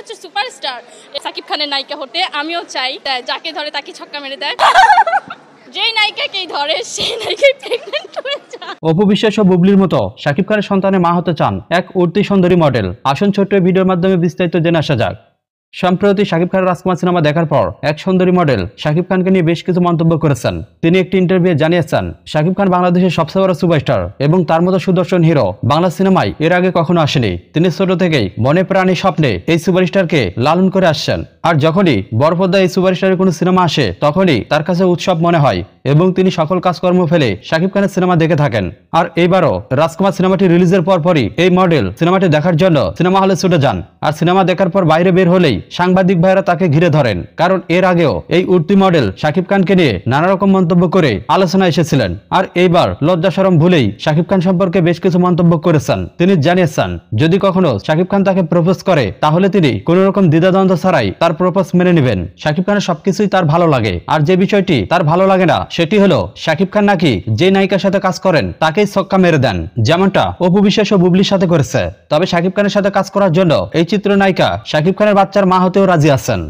হচ্ছে সুপারস্টার সাকিব খানের নায়িকা হতে। আমিও চাই যাকে ধরে তাকে ছক্কা মেরে দেয়, যেই নায়িকাকেই ধরে সেই নায়িকাই প্রেগনেন্ট হয়ে যায়। অপু বিশ্বাস ও বুবলির মতো শাকিব খানের সন্তানের মা হতে চান এক উঠতি সুন্দরী মডেল। আসুন ছোট্ট ভিডিওর মাধ্যমে বিস্তারিত জেনে আসা যাক। সম্প্রতি শাকিব খানের রাজকুমার সিনেমা দেখার পর এক সুন্দরী মডেল শাকিব খানকে নিয়ে বেশ কিছু মন্তব্য করেছেন। তিনি একটি ইন্টারভিউয়ে জানিয়েছেন, শাকিব খান বাংলাদেশের সবচেয়ে বড় সুপারস্টার এবং তার মতো সুদর্শন হিরো বাংলা সিনেমায় এর আগে কখনো আসেনি। তিনি ছোট থেকেই মনে প্রাণে স্বপ্নে এই সুপারস্টারকে লালন করে আসছেন। আর যখনই বড় পর্দায় এই সুপারস্টারের কোনো সিনেমা আসে তখনই তার কাছে উৎসব মনে হয় এবং তিনি সকল কাজকর্ম ফেলে শাকিব খানের সিনেমা দেখে থাকেন। আর এইবারও রাজকুমার সিনেমাটি রিলিজের পরপরই এই মডেল সিনেমাটি দেখার জন্য সিনেমা হলে ছুটে যান। আর সিনেমা দেখার পর বাইরে বের হলেই সাংবাদিক ভাইরা তাকে ঘিরে ধরেন, কারণ এর আগেও এই উঠতি মডেল শাকিব খানকে নিয়ে নানা রকম মন্তব্য করে আলোচনা এসেছিলেন। আর এইবার লজ্জা শরম ভুলেই শাকিব খান সম্পর্কে বেশ কিছু মন্তব্য করেছেন। তিনি জানিয়েছেন, যদি কখনো শাকিব খান তাকে প্রপোজ করে তাহলে তিনি কোন রকম দ্বিধাদ্বন্দ্ব ছাড়াই তার প্রপোজ মেনে নেবেন। শাকিব খানের সবকিছুই তার ভালো লাগে, আর যে বিষয়টি তার ভালো লাগে না সেটি হলো শাকিব খান নাকি যে নায়িকার সাথে কাজ করেন তাকেই ছক্কা মেরে দেন, যেমনটা অপু বিশ্বাস ও বুবলির সাথে করেছে। তবে শাকিব খানের সাথে কাজ করার জন্য এই চিত্রনায়িকা শাকিব খানের বাচ্চার মা হতেও রাজি আছেন।